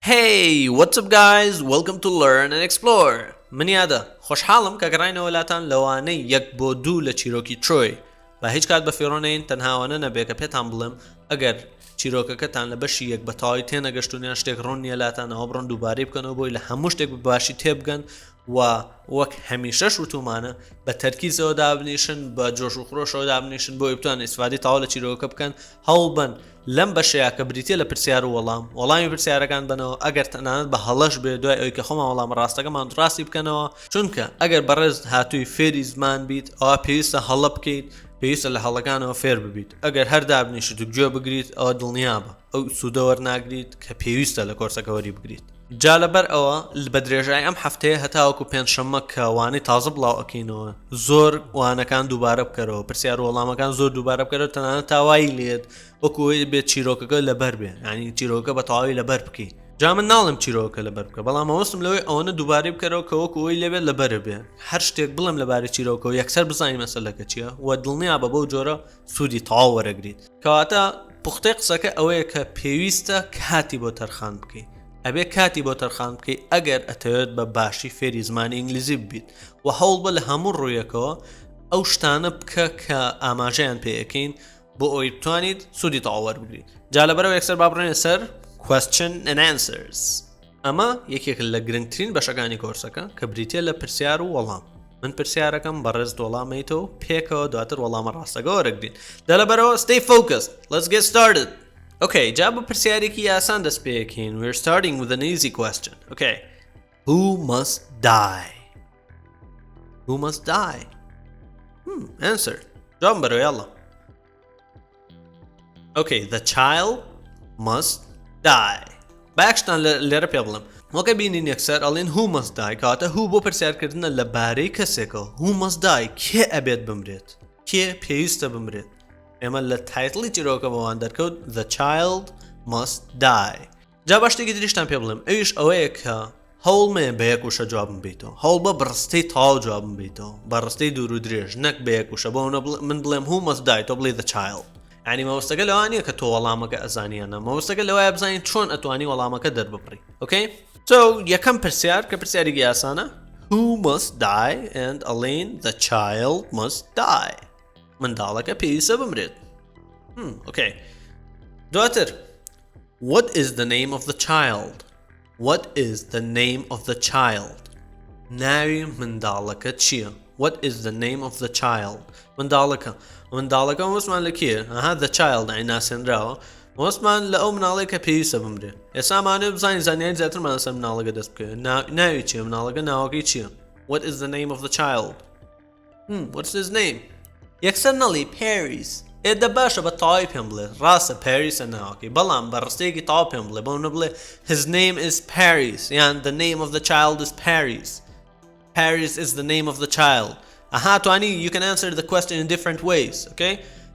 Hey, what's up guys? Welcome to Learn&Explore. من یادا خوشحالم کە گەڕاینەوە لاتان لەوانەی 1 بۆ 2 لە چیرۆکی ترۆی بە هیچ کات بە فێڕۆنەین تەنهاوانە نەبێ کە پێتان بڵێم ئەگەر چیرۆکەکەتان لە بەشی 1 بە تەواوی تێنەگەشتونیان شتێک ڕوون نیە لاتانەوە بڕۆن دووبارەی بکەنەوە بۆی لە هەموو شتێک باشی تێبگەن و وەک هەمیشەش وتومانە بە تەرکیزەوە دابنیشن بە جۆش و خڕۆشەوە دابنیشن بۆی بتوانن ئیسفادەی تەواو لە چیرۆکە بکەن هەوڵبن لەم بەشەیە کە بریتیە لە پرسیار و وەڵامی پرسیارەکان بنەوە ئەگەر تەنانەت بە هەڵەش بێ دوای ئەوەی کە خۆمان وەڵام ڕاستەکەمان ڕاستی بکەنەوە چونکە ئەگەر بەڕێز هاتووی فێری زمان بیت ئەوە پێویستە هەڵە بکەیت پێویستە لە هەڵەکانەوە فێر ببیت ئەگەر هەر دابنیشت و گوێ بگریت ئەوە دڵنیا بە ئەو سوودە وەرناگریت کە پێویستە لە کۆرسەکە وەری بگریت جا لەبەر ئەوە بە درێژایی ئەم هەفتەیە هەتاوەکو پێنجشەممە کە وانەی تازە بڵاو ئەکەینەوە زۆر وانەکان دووبارە بکەرەوە پرسیار و وەڵامەکان زۆر دووبارە بکەرەوە تەنانەت تاوایی لێت وەکوەوەی بێت چیرۆکەکە لەبەر بێ ینی چیرۆکە بە تەواوی لەبەر بکەی جا من ناڵم چیرۆکە لەبەر بکە بەڵام ئەوەستم لەوەی ئەوەنە دووبارەی بکەرەوە کە وەکوەوەی لەبێت لەبەر بێ هەر شتێک بڵم لەبارەی چیرۆکەوە یەکسەر بزانین مەسەلەکە چییە و دڵنیا بە بەو جۆرە سوودی تەواو وەرەگریت کەواتە پوختەی قسەکە ئەوەیە کە پێویستە کاتی بۆ تەرخان بکەیت ئەبێ کاتی بۆ تەرخان بکەی ئەگەر ئەتەوێت بە باشی فێری زمانی ئینگلیزی ببیت و هەوڵ بە لە هەموو ڕوویەکەوە ئەو شتانە بکە کە ئاماژەیان پێەکەین بۆ ئەوی بتوانیت سوودی تەواو وەربگریت جا لەبەرەوە یەکسەر با بڕێنە سەر question and answers ئەمە یەکێک لە گرنگترین بەشەکانی کۆرسەکە کە بریتیە لە پرسیار و وەڵام من پرسیارەکەم بەڕێز وەڵامەیتەوە پێکەوە دواتر وەڵامە ڕاستەکە وەرەگرین لەبەرەوە stay focused let's get started Okay, جاب پرسیارێکی یاسان دەست پێکەین we're starting with an easy question okay who must die answer جواب بەرەوە یاڵا okay the child must die باکشتان لێرە پێ بڵم وەکە بینین یەکسەر ئەڵێن who must die کاتە who بۆ پرسیارکردنە لەبارەی کەسێکەوە who must die کێ ئەبێت بمرێت کێ پێویستە بمرێت ئێمە لە تایتڵی چیرۆکە بەوان دەرکەوت the child must die جا باشتێکی دریشتان پێ بڵێم ئەویش ئەوەیە کە هەوڵمێ بە یەک وشە جوابم بیتەوە هەوڵ بە بەڕستەی تەواو جوابم بیتەوە بەڕستەی دوور و درێژ نەک بە یەک وشە بۆ من بڵێم who must die تۆ بڵێ the child ینی مەوەستەکە لەوانەیە کە تۆ وەڵامەکە ئەزانیانە مەوەستەکە لەوایە بزانین چۆن ئەتوانی وەڵامەکە دەرببڕی okay so یەکەم پرسیار کە پرسیارێکی یاسانە who must die and ئەڵێن the child must die منداڵەکە پێویستە بمرێت okay دواتر what is the name of the child ناوی منداڵەکە چییە what is the name of the child منداڵەکە وەسمان لە کێ the child ئەی ناسێنراوە وەسمان لە ئەو مناڵەی کە پێویستە بمرێت ئێسامانێ بزانین زانیاری زیاترمان لەسەر مناڵەکە دەست بکەوێت ناوی چییە مناڵەکە ناوەکەی چییە what is the name of the child what's his name یەکسەر نەڵی Paris ئێدە باشە بە تەواوی پێم بڵێ ڕاستە پاریسە ناوەکەی بەڵام بە ڕستەیەکی تەواو پێم بڵێ بۆ منە بڵێ his name is Paris یان the name of the child is Paris is the name of the child توانی you can answer the question in different ways okay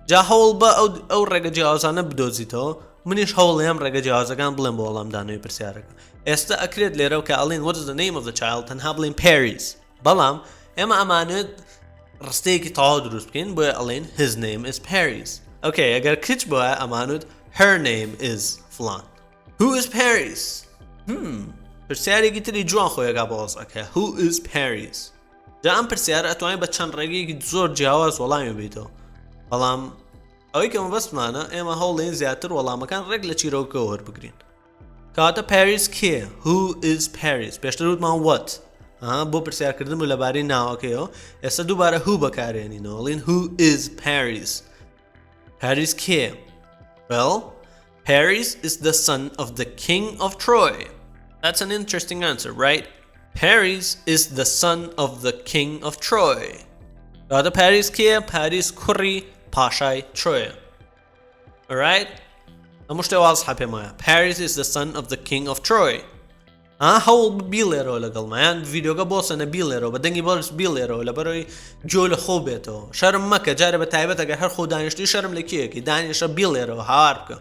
جا هەوڵ بە ئەو ڕێگە جیاوازانە بدۆزیتەوە منیش هەوڵێم ڕێگە جیاوازەکان بڵێم بۆ وەڵامدانەوەی پرسیارەکە ئێستا ئەکرێت لێرەوە کە ئەڵێن what is the name of the child تەنها بڵێن Paris بەڵام ئێمە ئەمانوێت ڕستەیەکی تەواو دروست بکەین بۆیە ئەڵێن his name is Paris okay ئەگەر کچ بۆیە ئەمانوێت her name is فلان who is Paris پرسیارێکی تری جوان خۆیەکە بەوەز ئەکە who is Paris جا ئەم پرسیارە ئەتوانێت بە چەند ڕێگەیەکی زۆر جیاواز وەڵامی بیتەوە بەڵام ئەوەی کە مەبەستمانە ئێمە هەوڵێن زیاتر وەڵامەکان ڕێک لە چیرۆکەوە وەربگرین کاتە Paris کێ who is Paris پێشتر وتمان what بۆ پرسیارکردن و لەبارەی ناوەکەیەوە ئێستا دووبارە هو بەکارێنینەوە ئەڵێن who is Paris کێ well Paris is the son of the king of Troy that's an interesting answer right Paris is the son of the king of Troy کاتە Paris کێ Paris کوڕی پاشای Troy alright ئەمە شتێ وازحە پێم وایە Paris is the son of the king of Troy هەوڵ بیڵێرەوە لەگەڵمایان ڤیدۆگە بۆ سەنە بیڵێرەوە بە دەنگی بەرز بیڵێرەوە لەبەرەوەی جۆ لە خۆ بێتەوە شەرم مەکە جارە بە تایبەت ئەگەر هەر خۆ دانیشتی شەرم لە کێیەکی دانیشە بیڵێرەوە هاوار بکە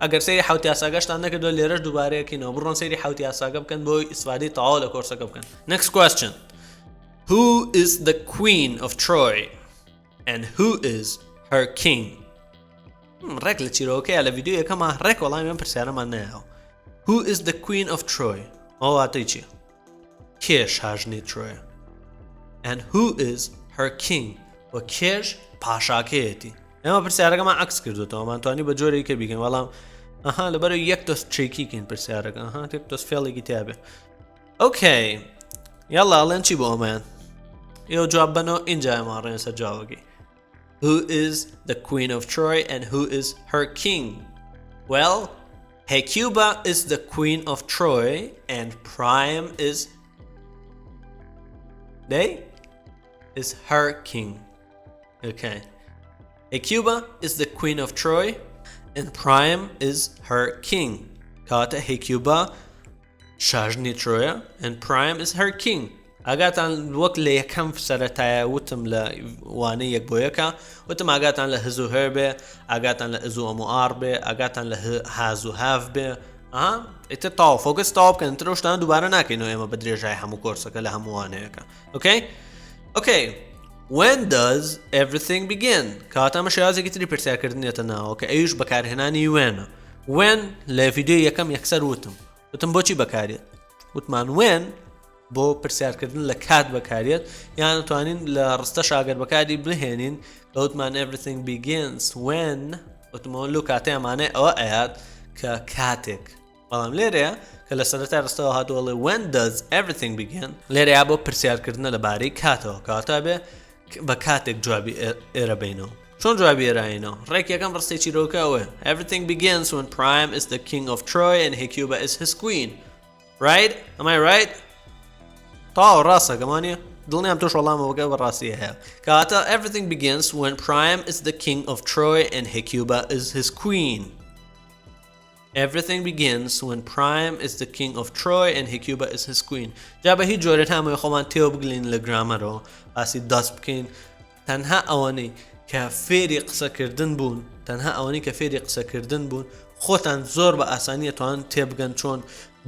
ئەگەر سەیری حوت یاساگەشتان نەکردووە لێرەش دووبارەیەکینەوە بڕۆن سەیری حوت یاساگە بکەن بۆی ئیسفادەی تەواو لە کۆرسەکە بکەن next question who is the queen of Troy and who is her king ڕێک لە چیرۆکەیە لە ڤیدیۆ یەکەمە ڕێک وەڵامی ئەم پرسیارەمان نایەوە Who is the queen of Troy? واتەی چییە؟ کێ شاژنی ترۆیە؟ And who is her king? و کێش پاشاکەیەتی؟ ئێمە پرسیارەکەمان عەکس کردوتەوە ئەمانتوانی بە جۆرێکی بیکەین بەڵام لەبەر یەک دۆست چێکیکەین پرسیارەکە یەک دۆست فێڵێکی تیابێ. ئۆکەی یاڵا ئەڵێن چی بۆ ئەمەیان؟ ئێوە جواب بنەوە ئینجا ئێمە ڕێنە سەر جوابەکەی. Who is the queen of Troy and who is her king? Well, Hecuba is the queen of Troy and Priam is her king. Okay. Hecuba is the queen of Troy and Priam is her king. Kata Hecuba شاژنی ترۆیە and Priam is her king. ئاگاتان وەک لە یەکەم سەرەتایە وتم لە وانەی یەک بۆ یەکە وتم ئاگاتان لە هز و هەر بێ ئاگاتان لە ئز و ئەموئار بێ ئاگاتان لە هاز و هاف بێ ئیتر تاو فۆکس تاو بکەن ترە شتان دووبارە ناکەینەوە ئێمە بە درێژای هەموو کۆرسەکە لە هەموو وانەیەکە. Okay. When does everything begin? کاتەمە شێوازێکی تری پرسیارکردنێتە ناوە کە ئەویش بەکارهێنانی وێنە. When لە ڤیدیۆ یەکەم یەکسەر وتم بۆچی بەکارێت؟ وتمان when بۆ پرسیارکردن لە کات بەکارێت یان توانین لە ڕستە شاگەر بەکاری بهێنین وتمان everything begins when وتمەوە لەو کاتەیەمانەی ئەوە ئەیات کە کاتێک بەڵام لێرەیە کە لە سەرەتای ڕستەوە هاتووەڵێ when does everything begin لێرەیە بۆ پرسیارکردنە لەبارەی کاتەوە کاتە بێ بە کاتێک جوابی ئێرە بینەوە. چۆن جوابی ئێرەینەوە؟ ڕێک یەکەم ڕستەی چیرۆکە ئەوە everything begins when Priam is the king of Troy and Hecuba is his queen. Right? Am I right? تاو ڕاستە گەمانیە؟ دڵنیام تۆش وەڵامەوەکە بەڕاستی هەیە. کاتە everything begins when Priam is the king of Troy and Hecuba is his queen. Everything begins when Priam is the king of Troy and Hecuba is his queen. جا بە هیچ جۆرێت هەمووی خۆمان تێو بگلین لە گرامەرەوە باسی دەست بکەین تەنها ئەوانەی کە فێری قسەکردن بوون خۆتان زۆر بە ئاسانی توان تێبگەن چۆن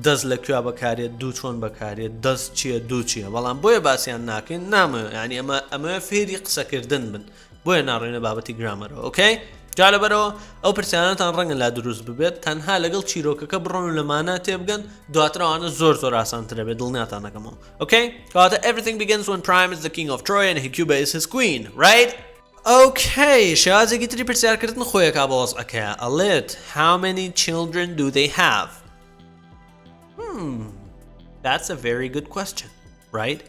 دەست لە کوێ بەکارێت دوو چۆن بەکارێت دەست چییە دوو چییە بەڵام بۆیە باسییان ناکەین نامە ینی ئەمە فێری قسەکردن بن بۆیە ناڕێنە بابەتی گرامەرەوە. ئۆکەی جا لەبەرەوە ئەو پرسیارانتان ڕەنگە لا دروست ببێت تەنها لەگەڵ چیرۆکەکە بڕۆن و لەمانە تێبگەن دواترەوانە زۆر ئاسانترە بێت دڵنیاتان نەکەمەوە. ئۆکەی کاتە everything begins when Priam is the king of Troy and Hecuba is his queen. Right? Okay, شێوازێکی تری پرسیارکردن خۆیەکا بە وەزعەکەیە ئەڵێت how many children do they have? That's a very good question, right?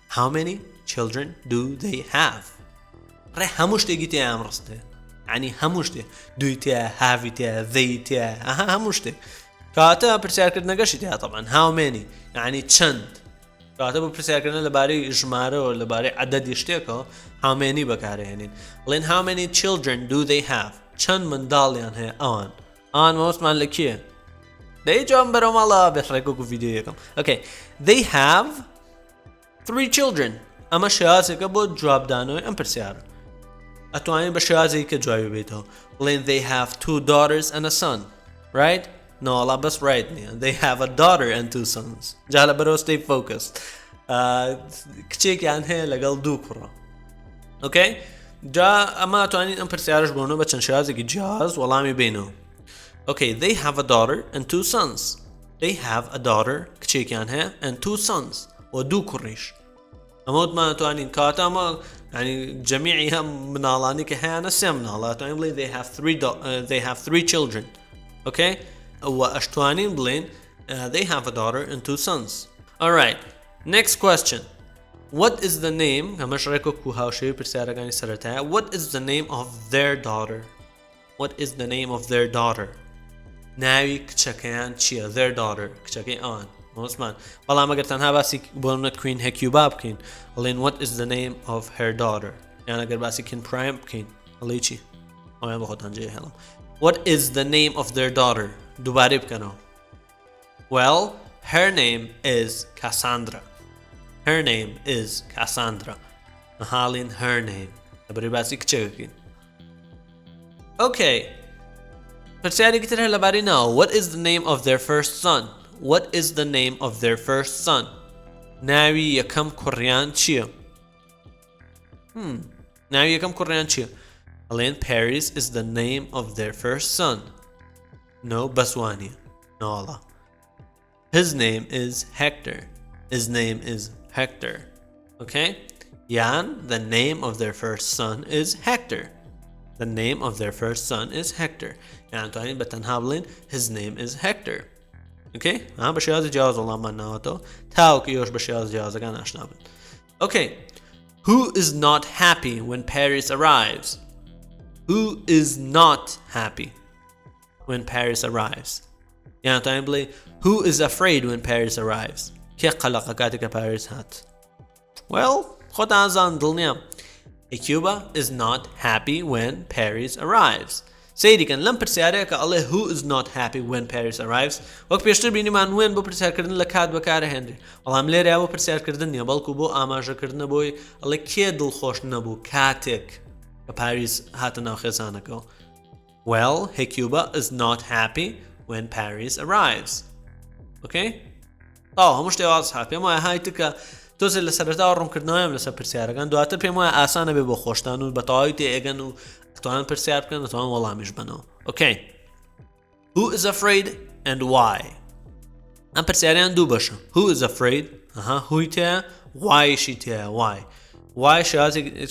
How many children do they have? ڕێ هەموو شتێکی تێ ئەم ڕستێ ینی هەموو شتێ دوی تێ هاوی تێ ذەی تێ هەموو شتێک کاتە پرسیارکردنەکەشی تێ طبعا how many ینی چەند کاتە بۆ پرسیارکردن لەبارەی ژمارەوە لەبارەی عەدەدی شتێکەوە how many بەکارهێنین بڵێن how many children do they have چەند منداڵیان هەیە ئەوان مەوەستمان لە کێ دەی جواب بەرەو ماڵە بێخڕێکۆک و ڤیدیۆ یەکەم. Okay, they have 3 children. ئەمە شێوازێکە بۆ جوابدانەوەی ئەم پرسیارە ئەتوانین بە شێوازێکی کە جوابی بێتەوە بڵێن they have 2 daughters and a son. Right? No, ئەڵا بەس right نییە they have a daughter and 2 sons. جا لەبەرەوە stay focused. کچێکیان هەیە لەگەڵ 2 کوڕە. Okay? جا ئەمە ئەتوانین ئەم پرسیارش بۆنەوە بە چەند شێوازێکی جیاواز وەڵامی بینەوە. Okay, they have a daughter and 2 sons. They have a daughter کچێکیان هەیە and 2 sons و 2 کوڕیش. ئەمە وتمان ئەتوانین کاتە ئەمە ینی جەمیعی هەم مناڵانی کە هەیەنە 3 مناڵە ئەتوانین بڵێن they have 3 children. Okay? و ئەشتوانین بڵێن they have a daughter and 2 sons. Alright, next question. What is the name ئەمەش ڕێکۆک و هاوشێوی پرسیارەکانی سەرەتایە what is the name of their daughter? What is the name of their daughter? ناوی کچەکەیان چییە their daughter کچەکەی ئەوان مۆسمان بەڵام ئەگەر تەنها باسی بۆ منە کوین هێکیوبا بکەین بڵێن what is the name of her daughter یان ئەگەر باسی کین پرایم بکەین بڵێ چی ئەویان بە خۆتان جێ هێڵم what is the name of their daughter دووبارەی بکەنەوە well her name is Cassandra نەهاڵین her name لەبەرەوەی باسی کچەکەکەین Okay پرسیارێکی تر هەیە لەبارەی ناوە what is the name of their first son ناوی یەکەم کوڕیان چییە ئەڵێن Paris is the name of their first son no بەسوانیە ناڵە. His name is Hector. His name is Hector. Okay? Yan, the name of their first son is Hector. The name of their first son is Hector. يعني توانين بتنها بلين his name is Hector. Okay? بشياز جواز والله ما ناوتو. تاوك يوش بشياز جواز كان أشنابن. Okay. Who is not happy when Paris arrives? Who is not happy when Paris arrives? يعني توانين بلي who is afraid when Paris arrives? كي قلق كاتك Paris هات. Well, خود أنزان دلنيا. Cuba is not happy when Paris arrives. سيدي كان لم برسياريك الله who is not happy when Paris arrives. وقت بيشتر بيني من وين بو برسيار كردن لكاد بكاره هنري. والله مليريا بو برسيار كردن يا بالكو بو آماجه كردن بوي الله كي دل خوش نبو كاتك باريس هاتنا خزانكو. Well, Cuba is not happy when Paris arrives. Okay? همش تواز happy. ما هاي تكا توزي لسرتا ورم كردنایم لسر پرسیارەکان دواتر پێم وایە ئاسانە بێ بۆ خۆشتان و بەتەواوی تێئێگەن و دەتوانن پرسیار بکەن دەتوانن وەڵامیش بنەوە. Okay. Who is afraid and why? ئەم پرسیاریان دوو بەشە. Who is afraid? هوی تێیە whyشی تێیە why. Why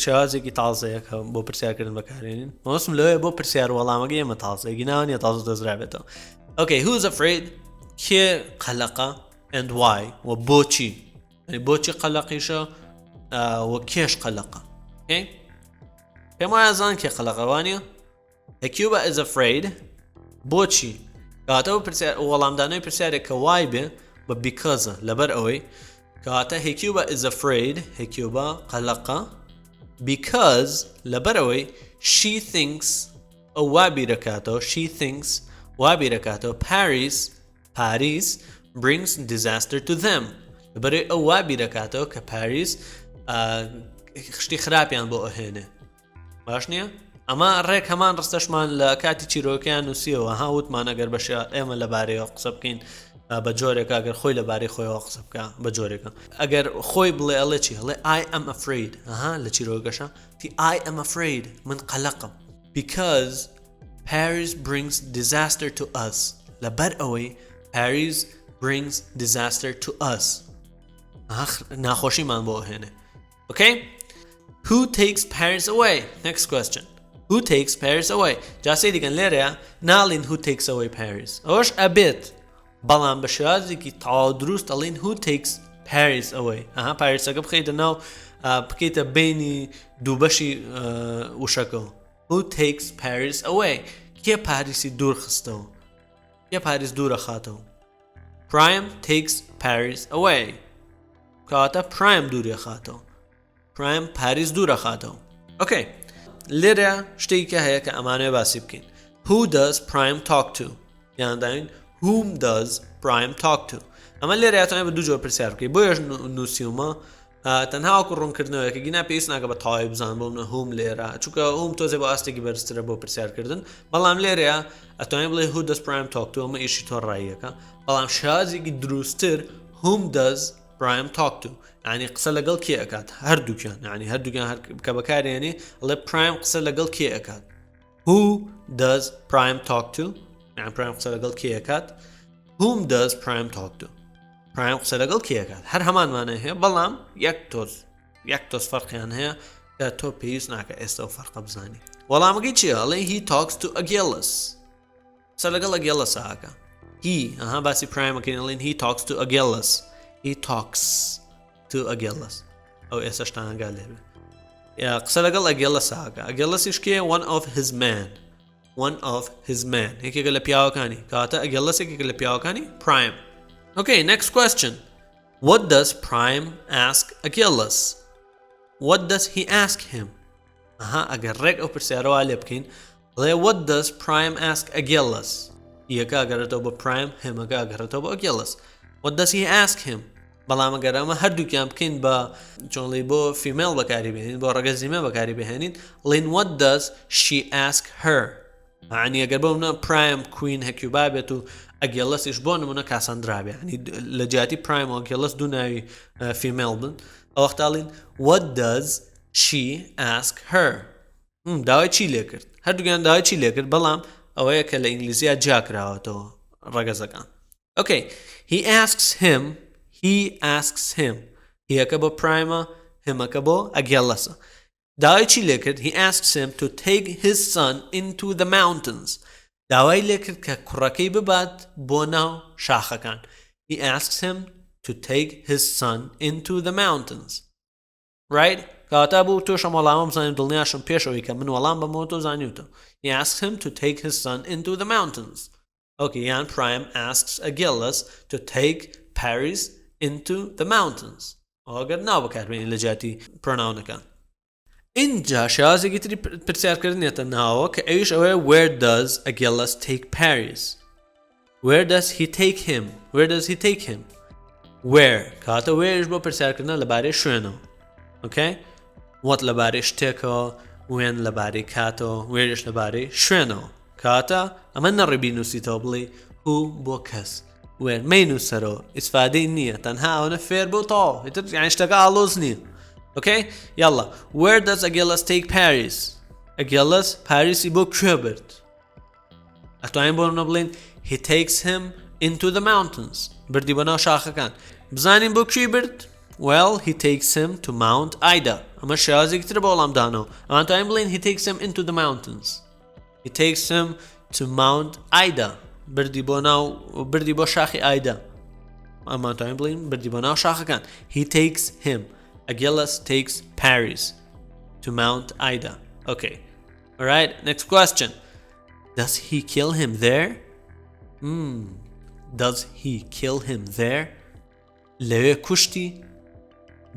شێوازێکی تازەیە کە بۆ پرسیارکردن بەکارێنین. مەوەسم لەوەیە بۆ پرسیار وەڵامەکەی ئێمە تازەیەکی ناوانە تازە دەزرابێتەوە. Okay. Who is afraid? کێ قەلەقە and why و بۆچی؟ يعني بۆچی قەلەقیشە وەکێش قەلەقە. Okay? پێم وایە زان کێ قەلەقەوانیە. Cuba is afraid بۆچی؟ کاتە وەڵامدانەوەی پرسیارێک کە وای بێ بە بیکازە لەبەر ئەوەی کاتە Cuba is afraid Cuba قەلەقە because لەبەر ئەوەی she thinks ئەو وا بیرەکاتەوە she thinks وا بیرەکاتەوە Paris brings disaster to them. برای ئەو وا بیرەکاتەوە کە پاریس خشتی خراپیان بۆ ئەهێنێ. باش نییە؟ ئەمە ڕێک هەمان ڕستەشمان لە کاتی چیرۆکیان نووسیەوە هاوتمان ئەگەر بەشە ئێمە لەبارەیەوە قسە بکەین بە جۆرێک ئەگەر خۆی لەبارەی خۆیەوە قسە بکە بە جۆرێکە. ئەگەر خۆی بڵێ ئەڵێ چی هەڵێ I am afraid لە چیرۆکەشە تی I am afraid من قەلەقم because Paris brings disaster to us. لەبەر ئەوەی Paris brings disaster to us. ناخۆشیمان بۆ ئەهێنێ. Okay? Who takes Paris away? Next question. Who takes Paris away? جاسێ دیکەن لێرەیە ناڵین who takes away Paris. ئەوەش ئەبێت بەڵام بە شێوازێکی تەواو دروست ئەڵین who takes Paris away. پاریسەکە بخەیتە ناو بکەیتە بینی دووبەشی وشەکەەوە. Who takes Paris away? کێ پاریسی دوور خستەوە؟ کێ پاریس دوورە خاتەوە؟ Prime takes Paris away. کاتە پرایم دووری خاتەوە. پرایم پاریس دوورە خاتەوە. Okay. لێرە شتێکە هەیە کە ئەمانەوێ باسی بکەین. Who does Prime talk to? یان داین whom does Prime talk to? ئەمە لێرە یاتوانێت بە دوو جۆر پرسیار بکەیت. بۆیەش نووسیومە تەنها وەکو ڕوونکردنەوەیەکە گینا پێویست ناکە بە تەواوی بزان بۆ هوم لێرە چونکە هوم تۆزێ بۆ ئاستێکی بەرزترە بۆ پرسیارکردن بەڵام لێرەیە ئەتوانێت بڵێ who does Prime talk to ئەمە ئیشی تۆ ڕاییەکە بەڵام شازێکی دروستتر whom does Prime talk to يعني قصة لقل كي أكاد هردوكان يعني هردوكان كبكار يعني اللي Prime قصة لقل كي أكاد. Who does Prime talk to يعني Prime قصة لقل كي أكاد. Whom does Prime talk to Prime قصة لقل كي أكاد. هر همان معناه هي بلام يكتوز فرق يعني هي كتو بيس ناكا استو فرق بزاني والله ما قلت شيء اللي he talks to Achilles قصة لقل Achilles هاكا he باسي Prime أكين he talks to Achilles. He talks to Achilles. أو إيش أشتغل قال له. يا قصة لقال Achilles هاكا. Achilles إيش كيه one of his men. One of his men. هيك قال بياو كاني. كاتا Achilles هيك قال بياو كاني. Prime. Okay, next question. What does Prime ask Achilles? What does he ask him? أقرأك أو برسيارو على بكين. What does Prime ask Achilles? يكا أقرأته ب Prime هم كا أقرأته ب Achilles. What does he ask him? بەڵام ئەگەر ئەمە هەردووکیان بکەین بە چۆنڵی بۆ فیمێڵ بەکاری بهێنین بۆ ڕەگەزیمە بەکاری بهێنین لین what does she ask her يعني ئەگەر بۆ منە Prime Queen هەکیوبا بێت و ئەگێڵەسیش بۆ نمونە کاساندرا بێ يعني لە جیاتی Prime و ئەگێڵەس دوو ناوی فیمێڵ بن ئەو وەختاڵین what does she ask her داوای چی لێ کرد هەردووکیان داوای چی لێ کرد بەڵام ئەوەیە کە لە ئینگلیزیە جا کراوەتەوە ڕەگەزەکان Okay, he asks him هیەکە بۆ پرایمە هیمەکە بۆ ئەگەڵەسە داوای چی لێکرد he asks him to take his son into the mountains داوای لێکرد کە کوڕەکەی ببات بۆ ناو شاخەکان he asks him to take his son into the mountains right کەواتە بوو تۆشە وەڵامە بزانین دڵنیاشم پێشەوەی کە من وەڵام بەمەوە تۆ زانیوتە he asks him to take his son into the mountains okay یان prime asks Achilles to take Paris into the mountains ئەگەر ناو بەکاربێنین لە جیاتی پرۆناونەکان اینجا شێوازێکی تری پرسیارکردنێتە ناوە کە ئەویش ئەوەیە where does Achilles take Paris where does he take him where کاتە whereش بۆ پرسیارکردنە لەبارەی شوێنەوە okay what لەبارەی شتێکەوە when لەبارەی کاتەوە whereش لەبارەی شوێنەوە کاتە ئەمە نەڕێبی نووسیتەوە بڵێ who بۆ کەس where مەینووسەرەوە ئیسفادەی نییە تەنها ئەوەنە فێر بۆ تەواو هیتر یعنی شتەکە ئاڵۆز نییە okay يلا where does Achilles take Paris Achilles پاریسی بۆ کوێ برد ئەتوانین بۆ نەبڵێن he takes him into the mountains بردی بۆ ناو شاخەکان بزانین بۆ کوێ برد well he takes him to Mount Ida ئەمە شێوازێکی تر بە وەڵامدانەوە ئەمان توانین بڵێن he takes him into the mountains he takes him to Mount Ida بردی بۆ شاخی ئایدا ئەمان توانین بڵێن بردی بۆ ناو شاخەکان he takes him Achilles takes Paris to Mount Ida. Okay. All right. Next question. Does he kill him there? Does he kill him there? لەوێ کوشتی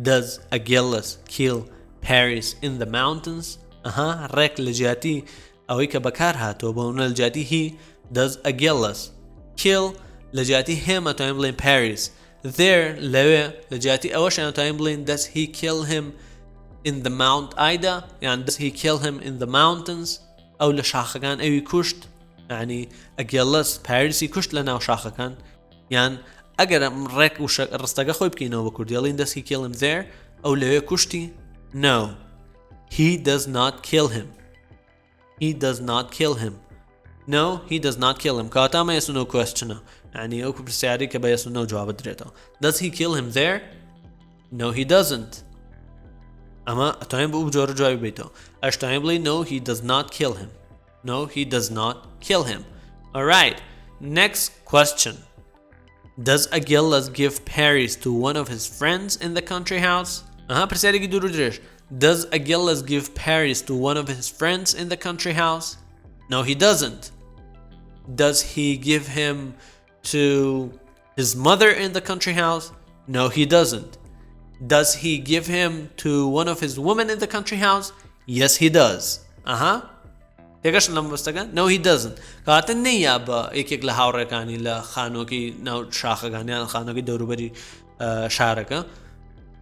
Does Achilles kill Paris in the mountains? ڕێک لە جیاتی ئەوەی کە بەکار هاتۆ بۆ لە جیاتی he Does Achilles kill لە جیاتی him ئەتوانین بڵێن Paris there لەوێ لە جیاتی ئەوەش ئەتوانین بڵێن does he kill him in the Mount Ida یان does he kill him in the mountains ئەو لە شاخەکان ئەوی کوشت یعنی Achilles پاریسی کوشت لە ناو شاخەکان یان ئەگەر ڕێک و ڕستەکە خۆی بکەینەوە بە کوردیڵین does he kill him there ئەو لەوێ کوشتی no he does not kill him no he does not kill him کاتە ئەمە yes or no questionە يعني أوكو برسياري كبا yes or no جواب دريتا does he kill him there no he doesn't أما أتوين بو بجور جواب بيتو أشتوين بلي no he does not kill him alright next question does Achilles give Paris to one of his friends in the country house برسياري كي دورو دريش does Achilles give Paris to one of his friends in the country house no he doesn't does he give him to his mother in the country house? No, he doesn't. Does he give him to one of his women in the country house? Yes, he does. تێگەشتن لەم بەستەکە no he doesn't کاتە نەیە بە یەکێک لە هاوڕێکانی لە خانۆکی ناو شاخەکانیان خانۆکی دەوروبەری شارەکە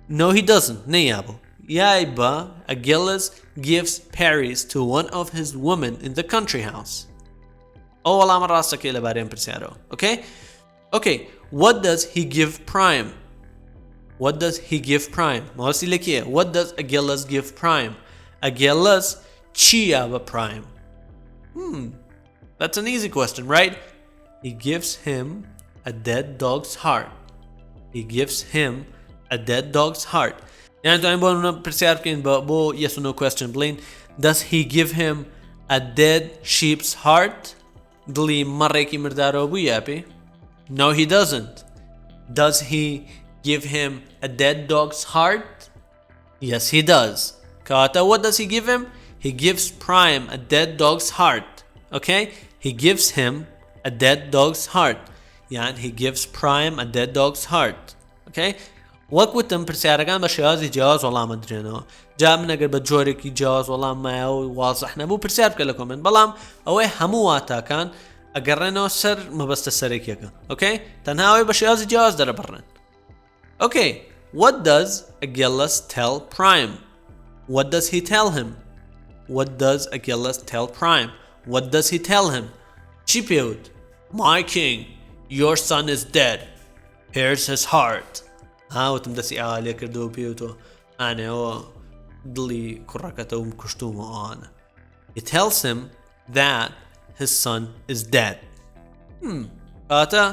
no he doesn't نەیە بۆ یای بە Achilles gives Paris to one of his women in the country house ئەو وەڵامە ڕاستەکەی لەبارەیان پرسیارەوە okay what does he give prime ماوەسی لە کێیە what does Achilles give prime Achilles چیە بە prime that's an easy question right he gives him a dead dog's heart يعني توانین بۆ پرسیار بکەین بۆ yes or no question بڵین does he give him a dead sheep's heart دڵی مەڕێکی مردارەوە بوو یاپێ no he doesn't does he give him a dead dog's heart yes he does کەواتە what does he give him he gives Prime a dead dog's heart okay he gives him a dead dog's heart يعني he gives Prime a dead dog's heart okay وەکوتم پرسیارەکان بە شێوازی جیاواز وەڵامە درێنەوە جا من ئەگەر بە جۆرێکی جیاواز وەڵام مایەوە واضح نەبوو پرسیار بکە لە کۆمنت بەڵام ئەوەی هەموو واتاکان ئەگەڕێنەوە سەر مەبەستە سەرەکیەکە ئۆکەی تەنها ئەوەی بە شێوازی جیاواز دەرەبڕێن okay what does Achilles tell Prime what does he tell him چی پێوت my king your son is dead here's his heart وتم دەستی ئاوالێ کردەوە پێوتەوە ئانێەوە دڵی کوڕەکەتەوم کوشتومەوە ئەوانە he tells him that his son is dead کاتە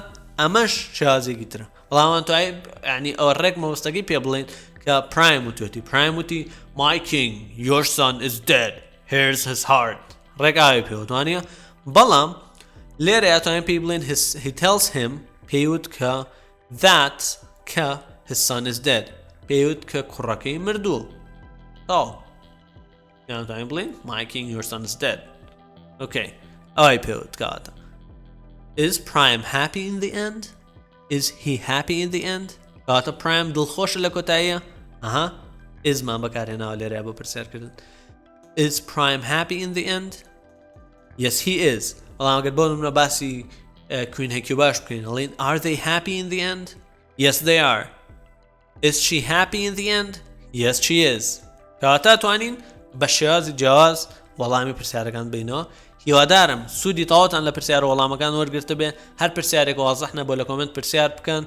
ئەمەش شێوازێکی ترە بەڵام توای ینی ئەوە ڕێک مەبەستەکەی پێ بڵێن کە پرایم وتوێتی پرایم وتی my king your son is dead here's his heart ڕێک ئاوی پێوتوانە بەڵام لێرە ئەتوانین پێی بڵێن he tells him پێیوت کە that کە his son is dead پێیوت کە کوڕەکەی مردووە یانتوانین بڵێن my king your son is dead okay ئەوەی پێوت کاتە is prime happy in the end is he happy in the end کاتە prime دڵخۆشە لە کۆتاییە is مان بەکارهێناوە لێرە بۆ پرسیارکردن is prime happy in the end yes he is بەڵام ئەگەر بۆ نمونە باسی کوین هێکی باش بکەین هەڵێن are they happy in the end yes they are is she happy in the end yes she is کاتە توانین بە شێوازی جیاواز وەڵامی پرسیارەکان بینەوە هیوادارم سوودی تەواوتان لە پرسیار وەڵامەکان وەرگرتە بێ هەر پرسیارێک واضح نەبوو لە کۆمنت پرسیار بکەن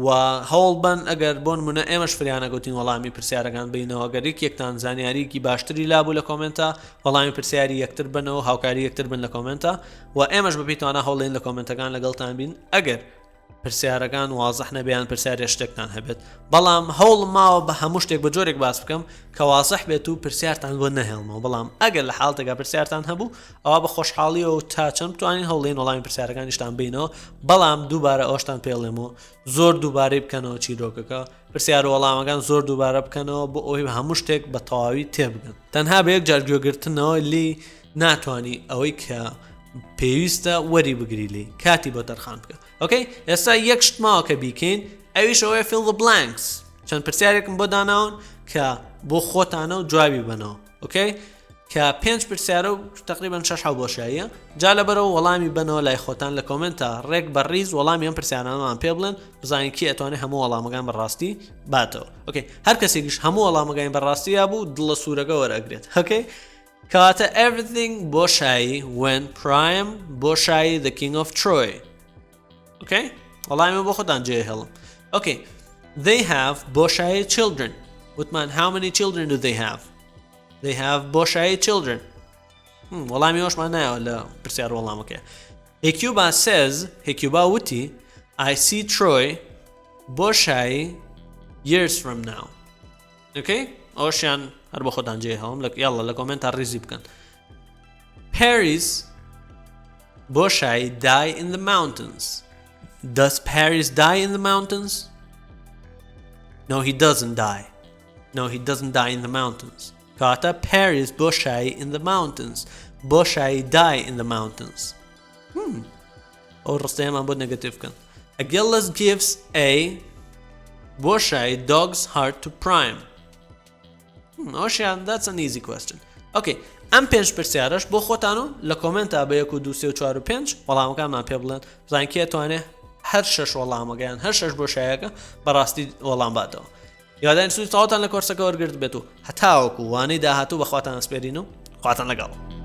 و هەوڵ بن ئەگەر بۆ نمونە ئێمەش فریانە گوتین وەڵامی پرسیارەکان بینەوە گەریک یەکتان زانیاریکی باشتری لابوو لە کۆمنتە وەڵامی پرسیاری یەکتر بنەوە هاوکاری یەکتر بن لە کۆمنتە و ئێمەش بەپیتوانە هەوڵین لە کۆمنتەکان لەگەڵتان بین ئەگەر پرسیارەکان واضح نەبیان پرسیارێ شتێکتان هەبێت بەڵام هەوڵ ماوە بە هەموو شتێک بە جۆرێک باس بکەم کە واضح بێت و پرسیارتان بۆ نەهێڵمەوە بەڵام ئەگەر لە حاڵتێکا پرسیارتان هەبوو ئەوە بە خۆشحاڵی و تا چەند بتوانین هەوڵین وەڵامی پرسیارەکانیشتان بینەوە بەڵام دووبارە ئەوشتان پێڵێمەوە زۆر دووبارەی بکەنەوە چیرۆکەکە پرسیار و وەڵامەکان زۆر دووبارە بکەنەوە بۆ ئەوەی هەموو شتێک بە تەواوی تێبگەن تەنها بە یەک جار گوێگرتنەوە لی ناتوانانی ئەوەی کە پێویستە وەری بگری لی کاتی بۆ دەرخان بکە ئۆکەی ئێستا یەک شتماوە کە بیکەین ئەویش ئەوەیە fill the blanks چەند پرسیارێکم بۆ داناون کە بۆ خۆتانە و جوابی بنەوە ئۆکەی کە 5 پرسیارە و تقریبا 6 بۆشاییە جا لەبەرەوە وەڵامی بنەوە لای خۆتان لە کۆمنتە ڕێک بەڕیز وەڵامی ئەم پرسیارانەمان پێ بڵێن بزانین کی ئەتوانێت هەموو وەڵامەکان بەڕاستی باتەوە ئۆکەی هەر کەسێکیش هەموو وەڵامەکان بەڕاستی یابوو دڵە سوورەکە وەرەگرێت ئۆکەی کاتە everything بۆشایی when prime بۆشایی the king of Troy okay وەڵامی بۆ خۆتان جێ هێڵم okay they have بۆشایی children وتمان how many children do they have they have بۆشایی children وەڵامی ئەوشمان نایەوە لە پرسیار وەڵامەکە هێکیوبا says هێکیوبا وتی I see Troy بۆشایی years from now okay ئەوشیان هەر بۆ خۆتان جێ هەڵم یاڵە لە کۆمنتە ڕیزی بکەن Paris بۆشایی die in the mountains Does Paris die in the mountains? No, he doesn't die. No, he doesn't die in the mountains. Kata Paris بۆشایی in the mountains. بۆشایی die in the mountains. ئەو ڕستەیەمان بۆ نەگەتیڤ بکەن. Agilles gives a بۆشایی dog's heart to prime. Ocean, that's an easy question. Okay, ئەم 5 پرسیارەش بۆ خۆتان و لە کۆمنتە بە 1 2 3 4 5 وەڵامەکانمان پێ بڵێن بزانین کێ ئەتوانێت هەر 6 وەڵامەکەیان هەر 6 بۆشاییەکە بەڕاستی وەڵام باتەوە یادداری سوودی تەواوتان لە کۆرسەکە وەرگرت بێت و هەتاوەکو وانەی داهاتوو بەخواتان ئەسپێرین و خواتان لەگەڵ